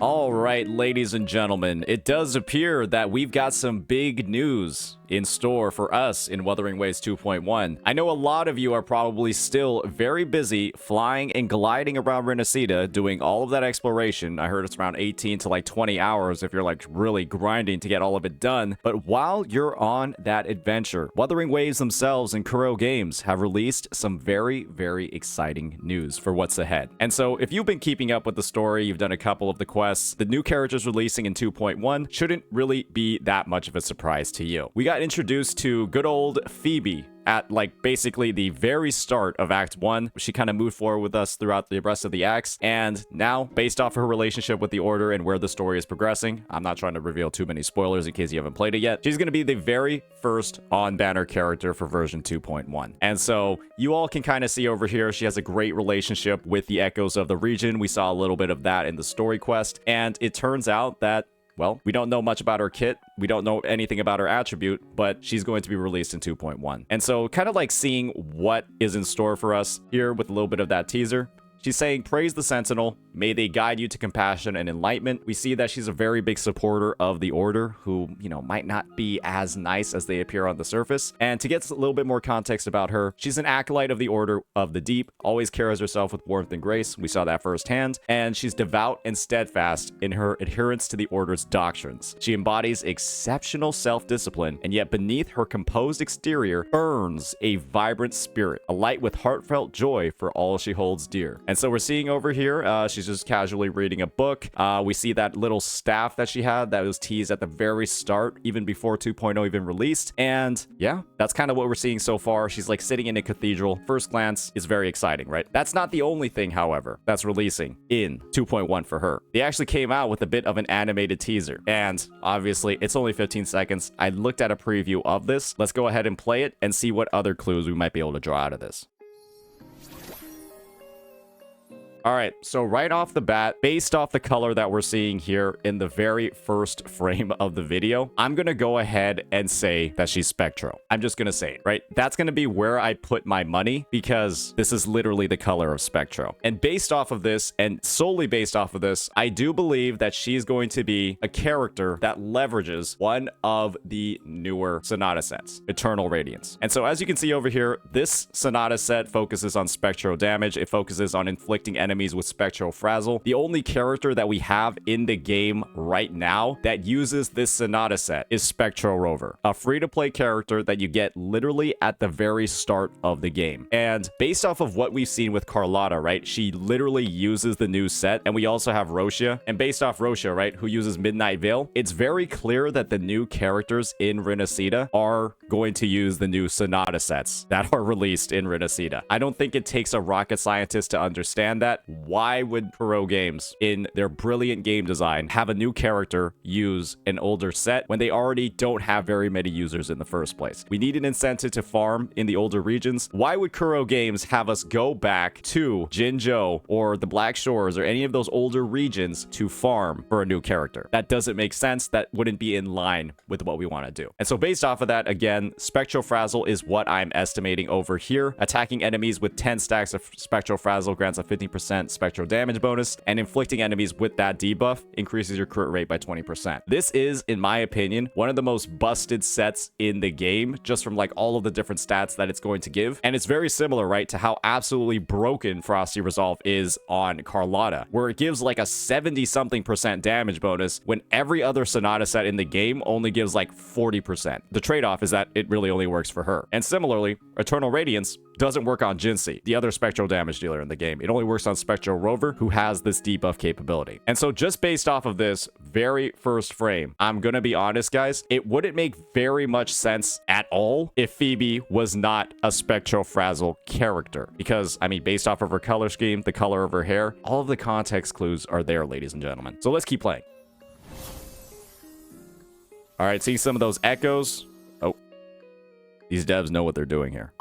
All right, ladies and gentlemen, it does appear that we've got some big news in store for us in Wuthering Waves 2.1. I know a lot of you are probably still very busy flying and gliding around Renacida doing all of that exploration. I heard it's around 18 to like 20 hours if you're like really grinding to get all of it done. But while you're on that adventure, Wuthering Waves themselves and Kuro Games have released some very, very exciting news for what's ahead. And so if you've been keeping up with the story, you've done a couple of the quests, the new characters releasing in 2.1 shouldn't really be that much of a surprise to you. We got introduced to good old Phoebe at like basically the very start of Act 1. She kind of moved forward with us throughout the rest of the acts, and now, based off her relationship with the Order and where the story is progressing, I'm not trying to reveal too many spoilers in case you haven't played it yet, she's going to be the very first on-banner character for version 2.1. And so, you all can kind of see over here, she has a great relationship with the Echoes of the region. We saw a little bit of that in the story quest, and it turns out that well, we don't know much about her kit. We don't know anything about her attribute, but she's going to be released in 2.1. And so kind of like seeing what is in store for us here with a little bit of that teaser. She's saying, praise the Sentinel. May they guide you to compassion and enlightenment. We see that she's a very big supporter of the Order, who, you know, might not be as nice as they appear on the surface. And to get a little bit more context about her, she's an acolyte of the Order of the Deep, always carries herself with warmth and grace. We saw that firsthand. And she's devout and steadfast in her adherence to the Order's doctrines. She embodies exceptional self-discipline, and yet beneath her composed exterior burns a vibrant spirit, a light with heartfelt joy for all she holds dear. And so we're seeing over here, she's just casually reading a book. We see that little staff that she had that was teased at the very start, even before 2.0 even released. And yeah, that's kind of what we're seeing so far. She's like sitting in a cathedral. First glance is very exciting, right? That's not the only thing, however, that's releasing in 2.1 for her. They actually came out with a bit of an animated teaser. And obviously, it's only 15 seconds. I looked at a preview of this. Let's go ahead and play it and see what other clues we might be able to draw out of this. All right, so right off the bat, based off the color that we're seeing here in the very first frame of the video, I'm going to go ahead and say that she's Spectro. I'm just going to say it, right? That's going to be where I put my money because this is literally the color of Spectro. And based off of this, and solely based off of this, I do believe that she's going to be a character that leverages one of the newer Sonata sets, Eternal Radiance. And so as you can see over here, this Sonata set focuses on Spectro damage. It focuses on inflicting enemies with Spectral Frazzle. The only character that we have in the game right now that uses this Sonata set is Spectro Rover, a free-to-play character that you get literally at the very start of the game. And based off of what we've seen with Carlotta, right, she literally uses the new set, and we also have Roshia. And based off Roshia, right, who uses Midnight Veil, it's very clear that the new characters in Renacida are going to use the new Sonata sets that are released in Renacida. I don't think it takes a rocket scientist to understand that. Why would Kuro Games, in their brilliant game design, have a new character use an older set when they already don't have very many users in the first place? We need an incentive to farm in the older regions. Why would Kuro Games have us go back to Jinzhou or the Black Shores or any of those older regions to farm for a new character? That doesn't make sense. That wouldn't be in line with what we want to do. And so based off of that, again, Spectral Frazzle is what I'm estimating over here. Attacking enemies with 10 stacks of Spectral Frazzle grants a 50% Spectral damage bonus, and inflicting enemies with that debuff increases your crit rate by 20%. This is, in my opinion, one of the most busted sets in the game, just from like all of the different stats that it's going to give. And it's very similar, right, to how absolutely broken Frosty Resolve is on Carlotta, where it gives like a 70-something% damage bonus when every other Sonata set in the game only gives like 40%. The trade-off is that it really only works for her. And similarly, Eternal Radiance doesn't work on Jinsei, the other spectral damage dealer in the game. It only works on Spectral Rover, who has this debuff capability. And so just based off of this very first frame, I'm gonna be honest, guys, it wouldn't make very much sense at all if Phoebe was not a Spectral Frazzle character. Because, I mean, based off of her color scheme, the color of her hair, all of the context clues are there, ladies and gentlemen. So let's keep playing. All right, see some of those echoes. Oh, these devs know what they're doing here.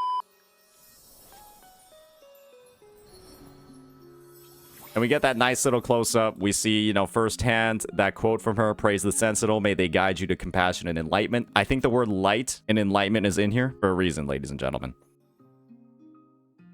And we get that nice little close-up. We see, you know, firsthand that quote from her, praise the Sentinel, may they guide you to compassion and enlightenment. I think the word light and enlightenment is in here for a reason, ladies and gentlemen.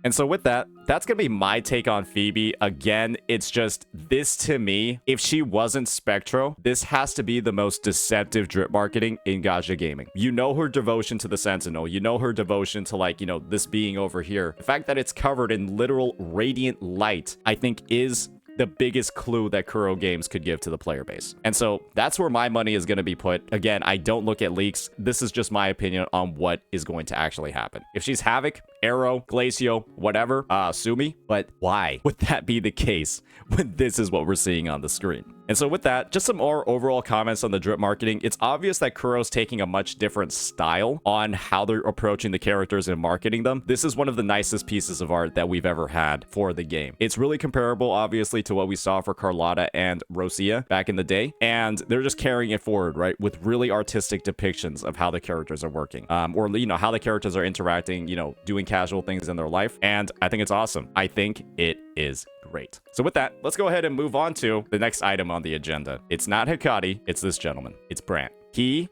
And so with that, that's going to be my take on Phoebe. Again, it's just this to me, if she wasn't Spectro, this has to be the most deceptive drip marketing in Gacha gaming. You know her devotion to the Sentinel. You know her devotion to, like, you know, this being over here. The fact that it's covered in literal radiant light, I think is the biggest clue that Kuro Games could give to the player base. And so that's where my money is going to be put. Again, I don't look at leaks. This is just my opinion on what is going to actually happen. If she's Havoc, Arrow, Glacio, whatever, sue me. But why would that be the case when this is what we're seeing on the screen? And so with that, just some more overall comments on the drip marketing. It's obvious that Kuro's taking a much different style on how they're approaching the characters and marketing them. This is one of the nicest pieces of art that we've ever had for the game. It's really comparable, obviously, to what we saw for Carlotta and Rosia back in the day. And they're just carrying it forward, right? With really artistic depictions of how the characters are working. Or, you know, how the characters are interacting, you know, doing casual things in their life. And I think it's awesome. I think it is great. So with that, let's go ahead and move on to the next item on the agenda. It's not Hikari, it's this gentleman. It's Brant. He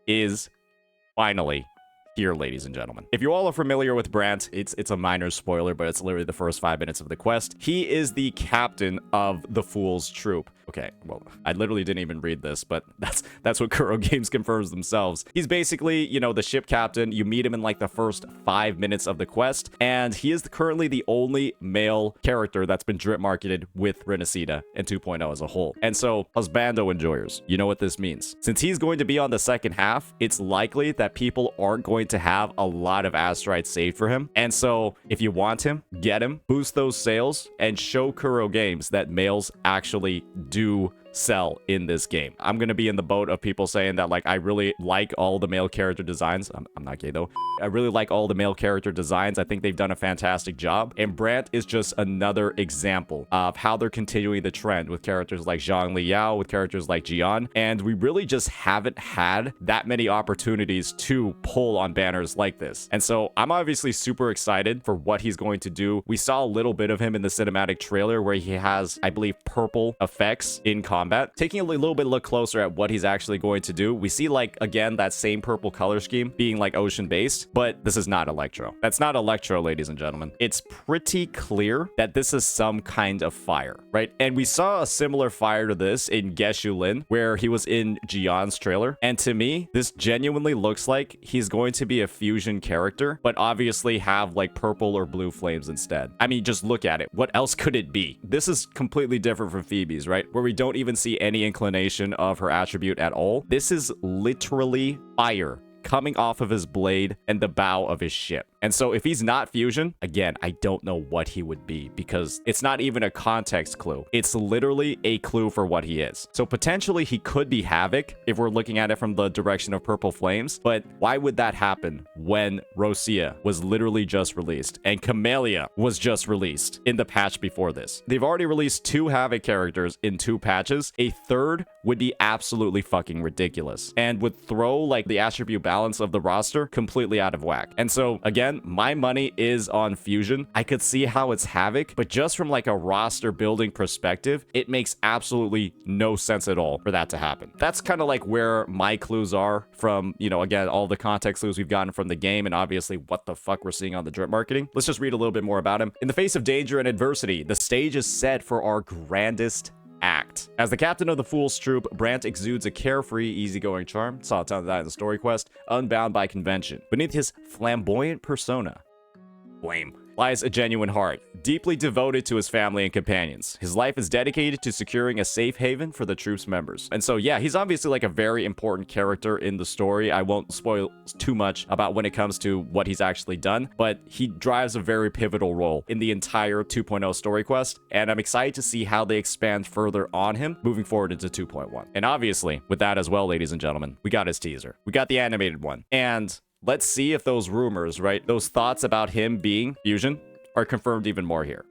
is finally here, ladies and gentlemen. If you all are familiar with Brant, it's a minor spoiler, but it's literally the first 5 minutes of the quest. He is the captain of the Fool's Troop. Okay, well, I literally didn't even read this, but that's what Kuro Games confirms themselves. He's basically, you know, the ship captain. You meet him in like the first 5 minutes of the quest, and he is currently the only male character that's been drip marketed with Renacida and 2.0 as a whole. And so, husbando enjoyers, you know what this means. Since he's going to be on the second half, it's likely that people aren't going to have a lot of astrites saved for him. And so, if you want him, get him, boost those sales, and show Kuro Games that males actually do sell in this game. I'm gonna be in the boat of people saying that, like, I really like all the male character designs. I'm not gay though. I really like all the male character designs. I think they've done a fantastic job. And Brant is just another example of how they're continuing the trend with characters like Zhang Liao, with characters like Jian. And we really just haven't had that many opportunities to pull on banners like this. And so I'm obviously super excited for what he's going to do. We saw a little bit of him in the cinematic trailer where he has, I believe, purple effects in combat. Taking a little bit look closer at what he's actually going to do, we see, like, again, that same purple color scheme being like ocean based, but this is not Electro. That's not Electro, ladies and gentlemen. It's pretty clear that this is some kind of fire, right? And we saw a similar fire to this in Geshu Lin, where he was in Jian's trailer. And to me, this genuinely looks like he's going to be a fusion character, but obviously have like purple or blue flames instead. I mean, just look at it. What else could it be? This is completely different from Phoebe's, right? Where we don't even see any inclination of her attribute at all. This is literally fire coming off of his blade and the bow of his ship. And so if he's not fusion, again, I don't know what he would be, because it's not even a context clue. It's literally a clue for what he is. So potentially he could be Havoc if we're looking at it from the direction of purple flames, but why would that happen when Rosia was literally just released and Camellia was just released in the patch before this? They've already released 2 Havoc characters in 2 patches. A third would be absolutely fucking ridiculous and would throw like the attribute balance of the roster completely out of whack. And so again, my money is on fusion. I could see how it's Havoc, but just from like a roster building perspective, it makes absolutely no sense at all for that to happen. That's kind of like where my clues are from, you know, again, all the context clues we've gotten from the game and obviously what the fuck we're seeing on the drip marketing. Let's just read a little bit more about him. In the face of danger and adversity, the stage is set for our grandest act. As the captain of the Fool's Troop, Brant exudes a carefree, easygoing charm. Saw a ton of that in the story quest. Unbound by convention. Beneath his flamboyant persona, blame, lies a genuine heart, deeply devoted to his family and companions. His life is dedicated to securing a safe haven for the troop's members. And so, yeah, he's obviously like a very important character in the story. I won't spoil too much about when it comes to what he's actually done, but he drives a very pivotal role in the entire 2.0 story quest, and I'm excited to see how they expand further on him moving forward into 2.1. And obviously, with that as well, ladies and gentlemen, we got his teaser. We got the animated one. And let's see if those rumors, right, those thoughts about him being fusion are confirmed even more here.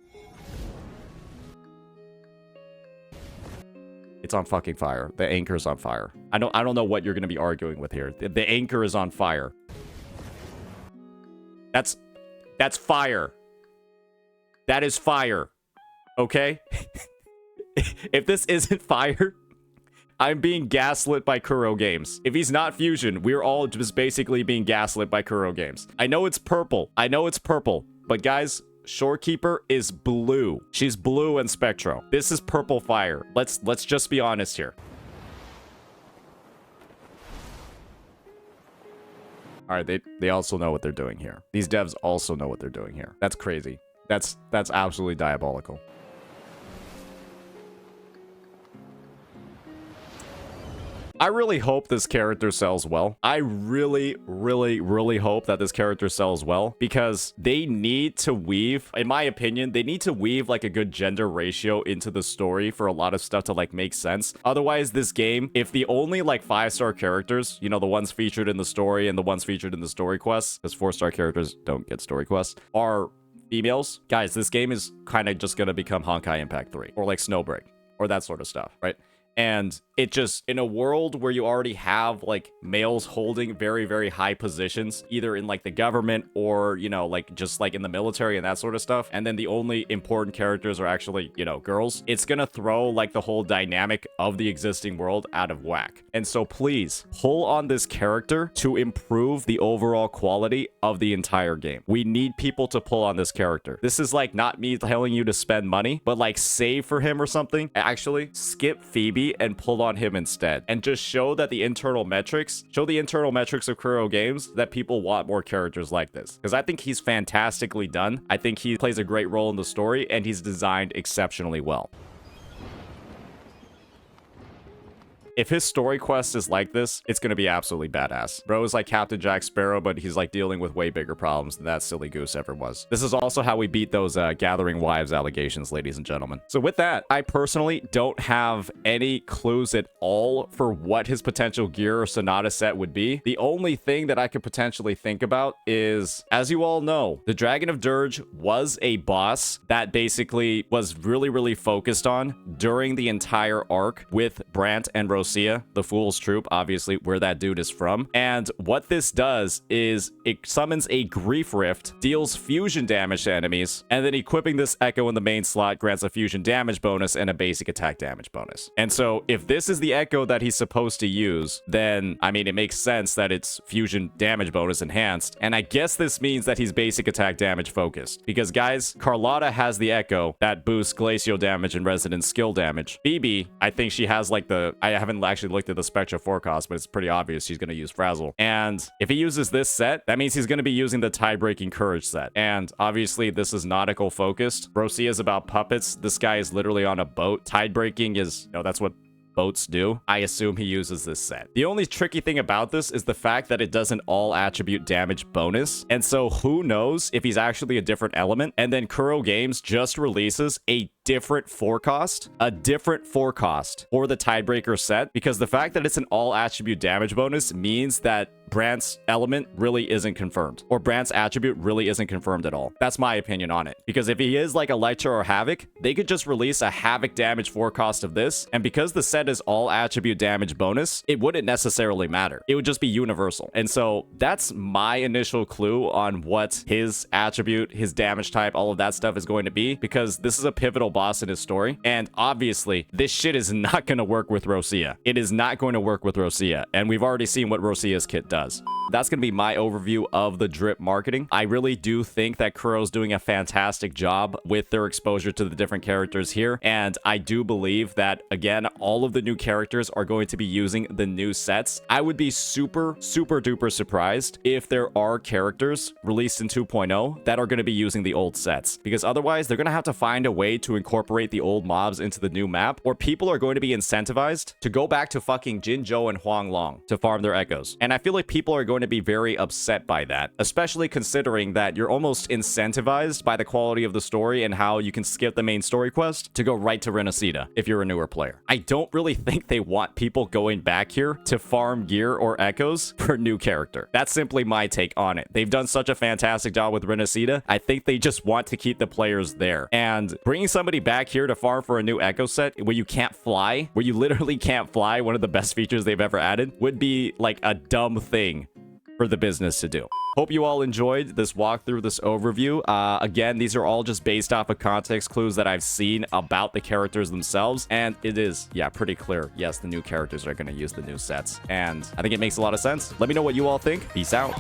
It's on fucking fire. The anchor's on fire. I don't know what you're going to be arguing with here. The anchor is on fire. That's fire. That is fire. Okay? If this isn't fire, I'm being gaslit by Kuro Games. If he's not fusion, we're all just basically being gaslit by Kuro Games. I know it's purple. But guys, Shorekeeper is blue. She's blue and Spectro. This is purple fire. Let's just be honest here. All right, they also know what they're doing here. These devs also know what they're doing here. That's crazy. That's absolutely diabolical. I really hope this character sells well. I really hope that this character sells well, because they need to weave, in my opinion, they need to weave like a good gender ratio into the story for a lot of stuff to like make sense. Otherwise, this game, if the only like 5-star characters, you know, the ones featured in the story and the ones featured in the story quests, because 4-star characters don't get story quests, are females, guys, this game is kind of just gonna become Honkai Impact 3 or like Snowbreak or that sort of stuff, right? And it just, in a world where you already have like males holding very high positions, either in like the government or, you know, like just like in the military and that sort of stuff, and then the only important characters are actually, you know, girls, it's gonna throw like the whole dynamic of the existing world out of whack. And so please pull on this character to improve the overall quality of the entire game. We need people to pull on this character. This is like not me telling you to spend money, but like save for him or something. Actually, skip Phoebe and pull on him instead, and just show that the internal metrics of Kuro Games that people want more characters like this, because I think he's fantastically done. I think he plays a great role in the story, and he's designed exceptionally well. If his story quest is like this, it's gonna be absolutely badass. Bro is like Captain Jack Sparrow, but he's like dealing with way bigger problems than that silly goose ever was. This is also how we beat those gathering wives allegations, ladies and gentlemen. So with that, I personally don't have any clues at all for what his potential gear or Sonata set would be. The only thing that I could potentially think about is, as you all know, the Dragon of Dirge was a boss that basically was really focused on during the entire arc with Brant and Rosia, the Fool's Troop, obviously where that dude is from. And what this does is it summons a Grief Rift, deals fusion damage to enemies, and then equipping this Echo in the main slot grants a fusion damage bonus and a basic attack damage bonus. And so if this is the Echo that he's supposed to use, then I mean, it makes sense that it's fusion damage bonus enhanced. And I guess this means that he's basic attack damage focused, because guys, Carlotta has the Echo that boosts glacial damage and resident skill damage. Phoebe, I think she has like I haven't actually looked at the Spectra forecast, but it's pretty obvious she's going to use Frazzle. And if he uses this set, that means he's going to be using the tie-breaking Courage set. And obviously this is nautical focused. Rosia is about puppets. This guy is literally on a boat. Tie-breaking is, you know, that's what boats do. I assume he uses this set. The only tricky thing about this is the fact that it does an all attribute damage bonus. And so who knows if he's actually a different element. And then Kuro Games just releases a different forecast for the Tidebreaker set, because the fact that it's an all attribute damage bonus means that Brant's element really isn't confirmed, or Brant's attribute really isn't confirmed at all. That's my opinion on it, because if he is like Electra or Havoc, they could just release a Havoc damage forecast of this, and because the set is all attribute damage bonus, it wouldn't necessarily matter. It would just be universal. And so that's my initial clue on what his attribute, his damage type, all of that stuff is going to be, because this is a pivotal boss in his story, and obviously this shit is not going to work with Rosia. It is not going to work with Rosia, and we've already seen what Rosia's kit does. That's going to be my overview of the drip marketing. I really do think that Kuro's doing a fantastic job with their exposure to the different characters here, and I do believe that, again, all of the new characters are going to be using the new sets. I would be super duper surprised if there are characters released in 2.0 that are going to be using the old sets, because otherwise they're going to have to find a way to incorporate the old mobs into the new map, or people are going to be incentivized to go back to fucking Jinzhou and Huanglong to farm their echoes. And I feel like people are going to be very upset by that, especially considering that you're almost incentivized by the quality of the story and how you can skip the main story quest to go right to Renesita if you're a newer player. I don't really think they want people going back here to farm gear or echoes for a new character. That's simply my take on it. They've done such a fantastic job with Renesita. I think they just want to keep the players there. And bringing somebody back here to farm for a new echo set where you can't fly, where you literally can't fly, one of the best features they've ever added, would be like a dumb thing for the business to do. Hope you all enjoyed this walkthrough, this overview. Again, these are all just based off of context clues that I've seen about the characters themselves, and it is, yeah, pretty clear. Yes, the new characters are going to use the new sets, and I think it makes a lot of sense. Let me know what you all think. Peace out.